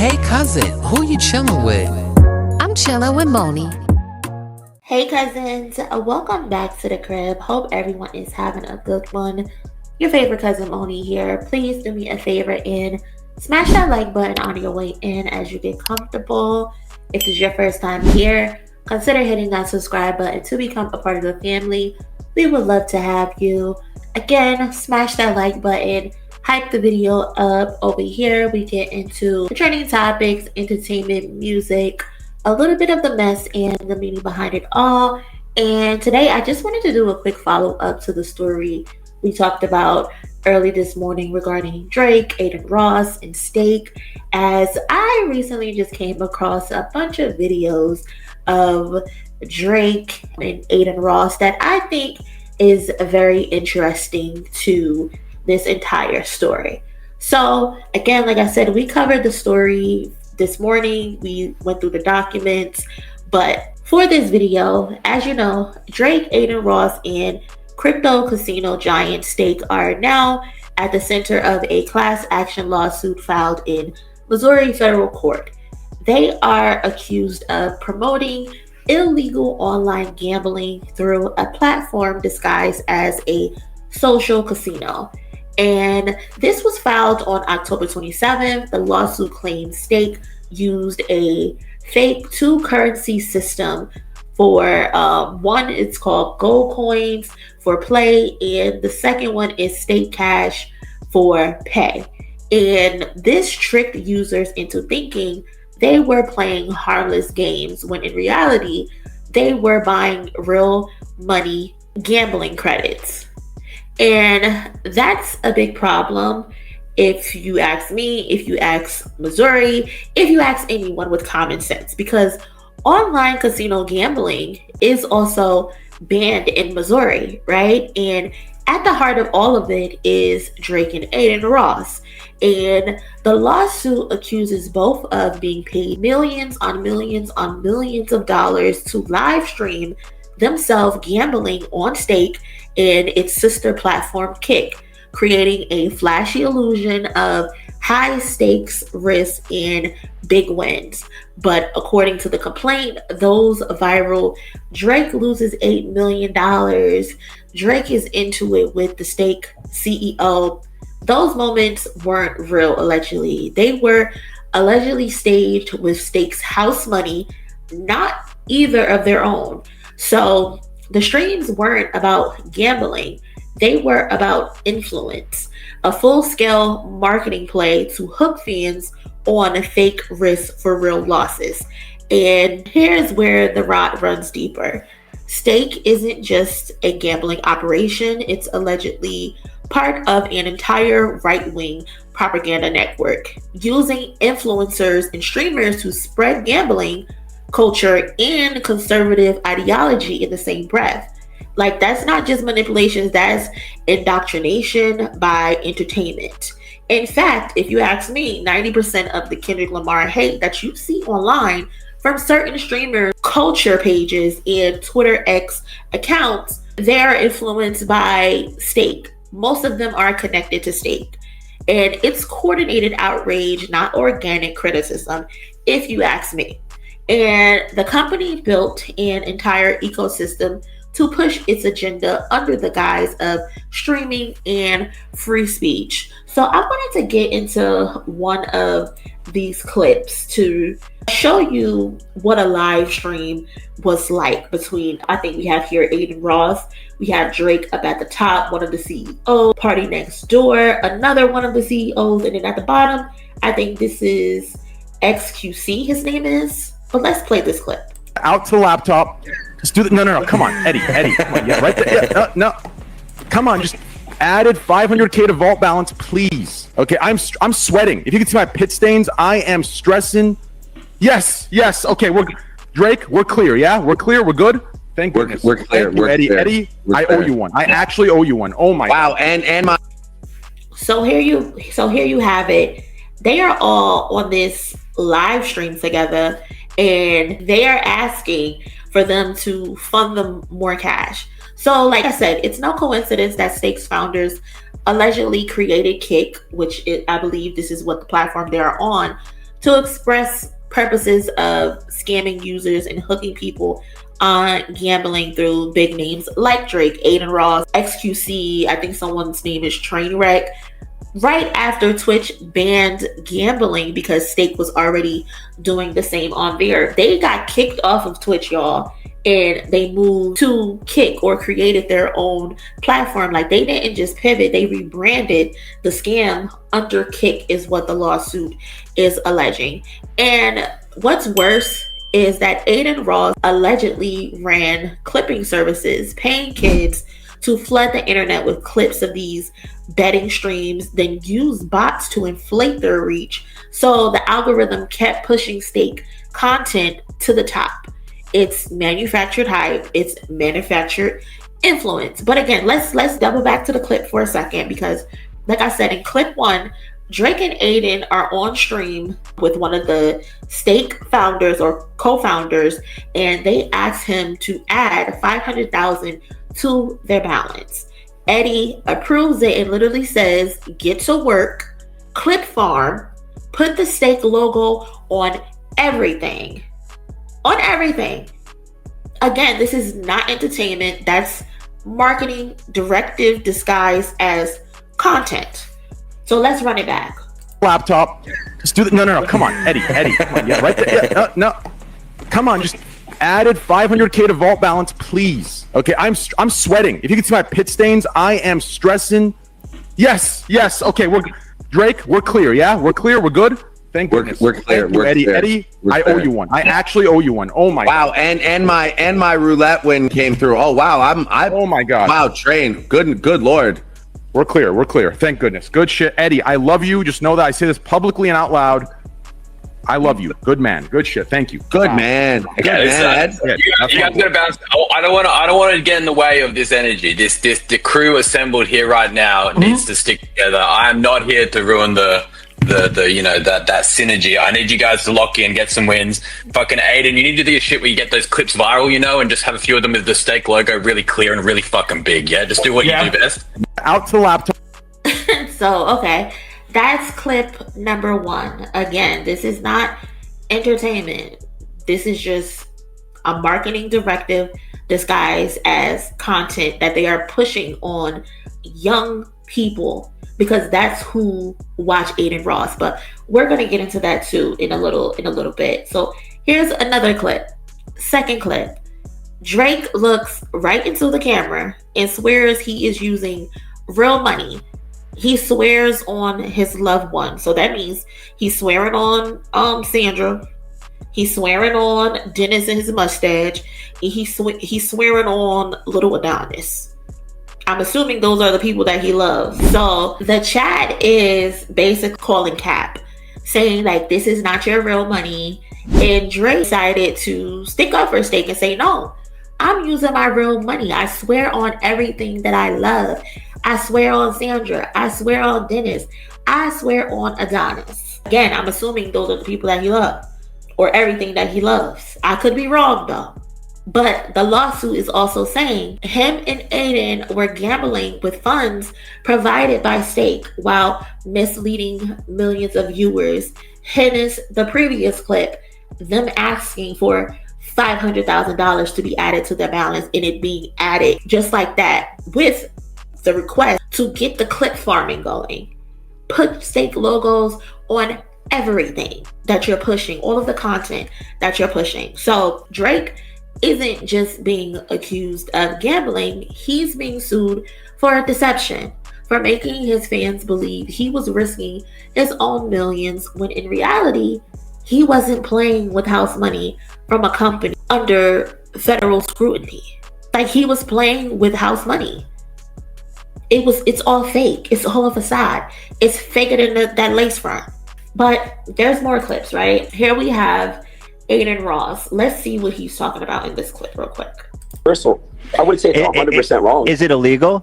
Hey cousin, who you chilling with? I'm chilling with MONIE. Hey cousins, welcome back to the crib. Hope everyone is having a good one. Your favorite cousin MONIE here. Please do me a favor and smash that like button on your way in as you get comfortable. If this is your first time here, consider hitting that subscribe button to become a part of the family. We would love to have you. Again, smash that like button. Hype the video up. Over here, we get into the trending topics, entertainment, music, a little bit of the mess and the meaning behind it all. And today I just wanted to do a quick follow-up to the story we talked about early this morning regarding Drake, Adin Ross, and Steak, as I recently just came across a bunch of videos of Drake and Adin Ross that I think is very interesting to this entire story. So again, like I said, we covered the story this morning. We went through the documents, but for this video, as you know, Drake, Adin Ross, and crypto casino giant Steak are now at the center of a class action lawsuit filed in Missouri federal court. They are accused of promoting illegal online gambling through a platform disguised as a social casino. And this was filed on October 27th. The lawsuit claims Steak used a fake two-currency system for one, it's called Gold Coins for play, and the second one is Steak Cash for pay. And this tricked users into thinking they were playing harmless games when in reality, they were buying real money gambling credits. And that's a big problem if you ask me, if you ask Missouri, if you ask anyone with common sense, because online casino gambling is also banned in Missouri, right? And at the heart of all of it is Drake and Adin Ross. And the lawsuit accuses both of being paid millions on millions on millions of dollars to live stream themselves gambling on Steak and its sister platform Kick, creating a flashy illusion of high stakes, risk, and big wins. But according to the complaint, those viral. Drake loses $8 million. Drake is into it with the Steak CEO. Those moments weren't real, allegedly. They were allegedly staged with Steak's house money, not either of their own. So the streams weren't about gambling. They were about influence, a full-scale marketing play to hook fans on a fake risk for real losses. And here's where the rot runs deeper. Steak isn't just a gambling operation. It's allegedly part of an entire right-wing propaganda network, using influencers and streamers to spread gambling culture and conservative ideology in the same breath. Like, that's not just manipulations, that's indoctrination by entertainment. In fact, if you ask me, 90% of the Kendrick Lamar hate that you see online from certain streamer culture pages and Twitter X accounts, they're influenced by Steak. Most of them are connected to Steak. And it's coordinated outrage, not organic criticism, if you ask me. And the company built an entire ecosystem to push its agenda under the guise of streaming and free speech. So I wanted to get into one of these clips to show you what a live stream was like between, I think we have here Adin Ross, we have Drake up at the top, one of the CEOs, Party Next Door, another one of the CEOs, and then at the bottom, I think this is XQC, his name is. But let's play this clip. Out to the laptop. Just do the, no, come on, Eddie, come on, yeah, right there, yeah, no, come on, just added 500K to vault balance, please. Okay, I'm sweating. If you can see my pit stains, I am stressing. Yes, okay, Drake, we're clear, yeah, we're clear, we're good. Thank goodness. We're clear. Thank you, Eddie. Clear. Eddie, we're I clear. owe you one. I actually owe you one. Oh my. Wow, and my. So here you have it. They are all on this live stream together, and they are asking for them to fund them more cash. So like I said, it's no coincidence that Steak's founders allegedly created Kick, which I believe this is what the platform they are on, to express purposes of scamming users and hooking people on gambling through big names like Drake, Adin Ross, XQC, I think someone's name is Trainwreck. Right after Twitch banned gambling because Stake was already doing the same on there, they got kicked off of Twitch, y'all, and they moved to Kick or created their own platform. Like, they didn't just pivot, they rebranded the scam under Kick is what the lawsuit is alleging. And what's worse is that Adin Ross allegedly ran clipping services, paying kids to flood the internet with clips of these betting streams, then use bots to inflate their reach. So the algorithm kept pushing Stake content to the top. It's manufactured hype, it's manufactured influence. But again, let's double back to the clip for a second, because like I said, in clip 1, Drake and Adin are on stream with one of the Stake founders or co-founders, and they asked him to add 500,000 to their balance. Eddie approves it and literally says, get to work, clip farm, put the Stake logo on everything. On everything. Again, this is not entertainment. That's marketing directive disguised as content. So let's run it back. Laptop. Just do the, no. Come on, Eddie. Come on, yeah, right there. Yeah, no. Come on, just added 500K to vault balance, please. Okay, I'm sweating. If you can see my pit stains, I am stressing. Yes. Okay, Drake, we're clear. Yeah, we're clear. We're good. Thank goodness. We're clear. Thank you, Eddie. Clear. Eddie, we're I clear. owe you one. I actually owe you one. Oh my wow, God. and my roulette win came through. Oh wow, oh my God. Wow, train. Good Lord. We're clear. Thank goodness. Good shit. Eddie, I love you. Just know that I say this publicly and out loud. I love you. Good man. Good shit. Thank you. Good man. Good man. You guys gotta bounce. I don't want to get in the way of this energy. The crew assembled here right now needs to stick together. I am not here to ruin the that synergy. I need you guys to lock in, get some wins. Fucking Adin, you need to do your shit where you get those clips viral, and just have a few of them with the Stake logo really clear and really fucking big. Yeah, just do what you do best. Out to the laptop. So, okay. That's clip number 1. Again, this is not entertainment. This is just a marketing directive disguised as content that they are pushing on young people, because that's who watch Adin Ross. But we're going to get into that too in a little bit. So here's another clip. Second clip. Drake looks right into the camera and swears he is using real money. He swears on his loved one. So that means he's swearing on Sandra. He's swearing on Dennis and his mustache. And he's swearing on little Adonis. I'm assuming those are the people that he loves. So the chat is basically calling cap, saying like, this is not your real money. And Drake decided to stick up for Stake and say, no, I'm using my real money. I swear on everything that I love. I swear on Sandra. I swear on Dennis. I swear on Adonis. Again, I'm assuming those are the people that he loves, or everything that he loves. I could be wrong though. But the lawsuit is also saying him and Adin were gambling with funds provided by Stake while misleading millions of viewers. Hence the previous clip, them asking for $500,000 to be added to their balance, and it being added just like that with the request to get the clip farming going. Put Stake logos on everything that you're pushing, all of the content that you're pushing. So Drake isn't just being accused of gambling, he's being sued for deception, for making his fans believe he was risking his own millions when in reality, he wasn't playing with house money from a company under federal scrutiny. Like, he was playing with house money. It's all fake. It's all a facade. It's faker than that lace front. But there's more clips, right? Here we have Adin Ross. Let's see what he's talking about in this clip real quick. First of all, I would say it's 100% wrong. Is it illegal?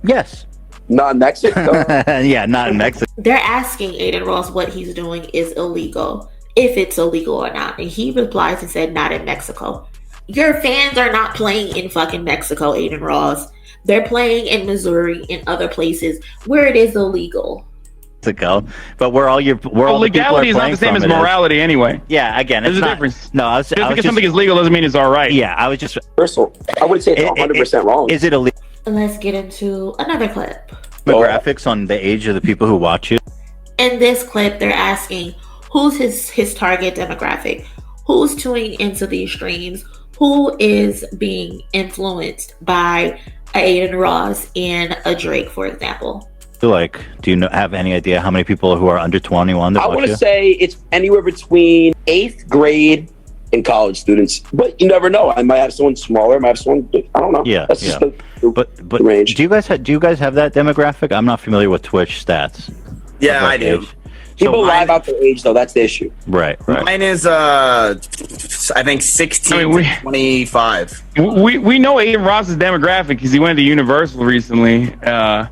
Yes. Not in Mexico. Yeah, not in Mexico. They're asking Adin Ross what he's doing is illegal, if it's illegal or not. And he replies and said, not in Mexico. Your fans are not playing in fucking Mexico, Adin Ross. They're playing in Missouri and other places where it is illegal. Ago, but we're all the people are legality is not playing the same from as it morality anyway. Yeah, again, There's it's a not, difference. No, Just because something is legal doesn't mean it's all right. Yeah, I was just Universal. I would say it's 100% wrong. Is it illegal? Let's get into another clip. Demographics on the age of the people who watch you. In this clip, they're asking who's his target demographic, who's tuning into these streams, who is being influenced by a Adin Ross and a Drake, for example. Like, do you have any idea how many people who are under 21 that I watch want you? to say it's anywhere between 8th grade and college students, but you never know. I might have someone smaller, I might have someone big. I don't know. Yeah, That's just the range. Do you guys have that demographic? I'm not familiar with Twitch stats. Yeah, I do. People lie about their age, though. That's the issue. Right. Mine is, I think 16 to 25. We know Adin Ross's demographic because he went to Universal recently. A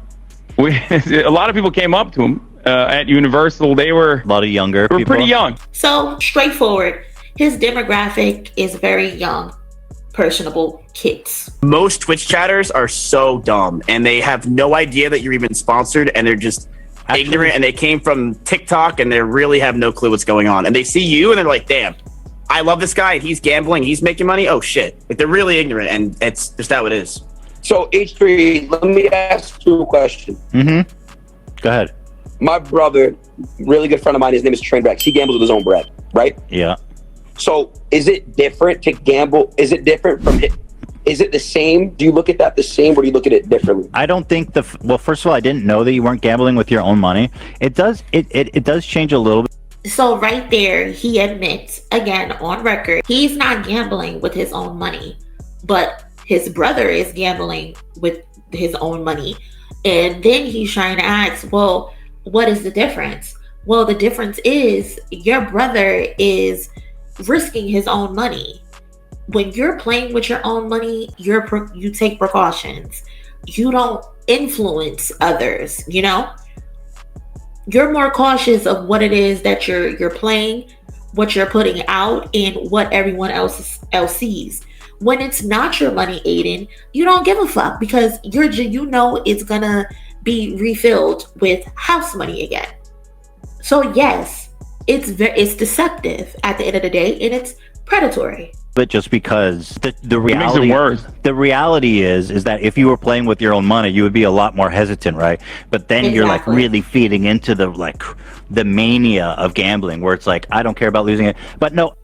lot of people came up to him at Universal. They were a lot of younger people. Pretty young. So straightforward. His demographic is very young, personable kids. Most Twitch chatters are so dumb, and they have no idea that you're even sponsored, and they're just ignorant, and they came from TikTok, and they really have no clue what's going on. And they see you, and they're like, damn, I love this guy, and he's gambling, he's making money. Oh, shit. Like, they're really ignorant, and it's just how it is. So, H3, let me ask you a question. Mm-hmm. Go ahead. My brother, really good friend of mine, his name is Trainwreck. He gambles with his own bread, right? Yeah. So, is it different to gamble? Is it different from it? Is it the same? Do you look at that the same, or do you look at it differently? I don't think well, first of all, I didn't know that you weren't gambling with your own money. It does change a little bit. So right there, he admits, again, on record, he's not gambling with his own money, but his brother is gambling with his own money. And then he's trying to ask, well, what is the difference? Well, the difference is your brother is risking his own money. When you're playing with your own money, you take precautions. You don't influence others, you know? You're more cautious of what it is that you're playing, what you're putting out, and what everyone else sees. When it's not your money, Adin, you don't give a fuck because you know it's gonna be refilled with house money again. So yes, it's deceptive at the end of the day, and it's predatory. But just because the reality is that if you were playing with your own money, you would be a lot more hesitant, right? But then you're like really feeding into the mania of gambling, where it's like, I don't care about losing it. But no,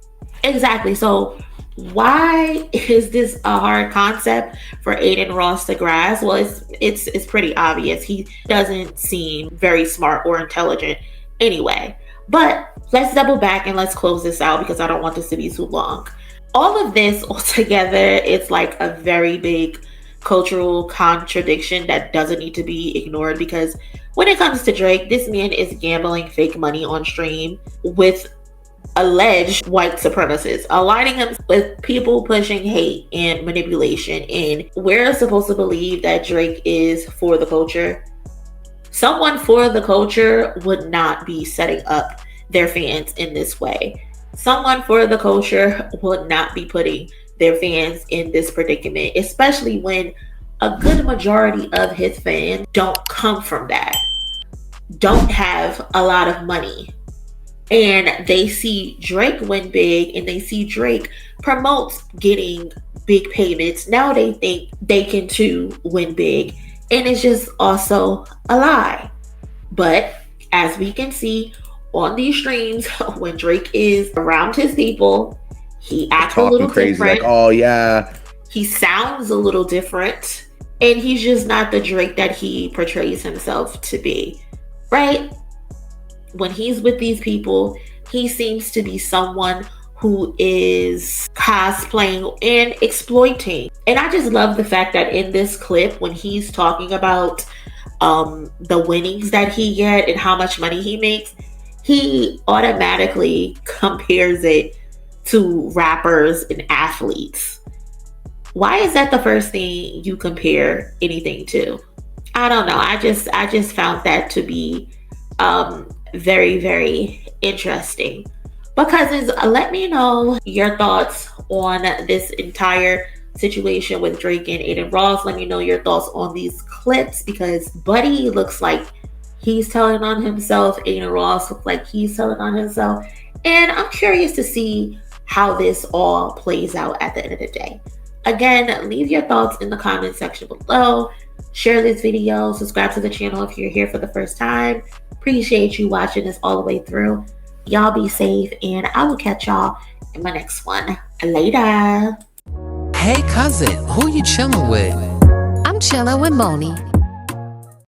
exactly. So why is this a hard concept for Adin Ross to grasp? Well, it's pretty obvious. He doesn't seem very smart or intelligent anyway. But let's double back and let's close this out because I don't want this to be too long. All of this altogether, it's like a very big cultural contradiction that doesn't need to be ignored, because when it comes to Drake, this man is gambling fake money on stream with alleged white supremacists, aligning him with people pushing hate and manipulation. And we're supposed to believe that Drake is for the culture. Someone for the culture would not be setting up their fans in this way. Someone for the culture would not be putting their fans in this predicament, especially when a good majority of his fans don't come from that, don't have a lot of money, and they see Drake win big and they see Drake promotes getting big payments. Now they think they can too win big, and it's just also a lie. But as we can see on these streams, when Drake is around his people, he acts a little crazy, different. like, oh yeah, he sounds a little different, and he's just not the Drake that he portrays himself to be, right? When he's with these people, he seems to be someone who is cosplaying and exploiting. And I just love the fact that in this clip, when he's talking about the winnings that he get and how much money he makes, he automatically compares it to rappers and athletes. Why is that the first thing you compare anything to? I don't know. I just found that to be very, very interesting. But cousins, let me know your thoughts on this entire situation with Drake and Adin Ross. Let me know your thoughts on these clips, because Buddy looks like he's telling on himself. Adin Ross looks like he's telling on himself. And I'm curious to see how this all plays out at the end of the day. Again, leave your thoughts in the comment section below. Share this video. Subscribe to the channel if you're here for the first time. Appreciate you watching this all the way through. Y'all be safe, and I will catch y'all in my next one. Later. Hey cousin, who you chilling with? I'm chilling with MONIE.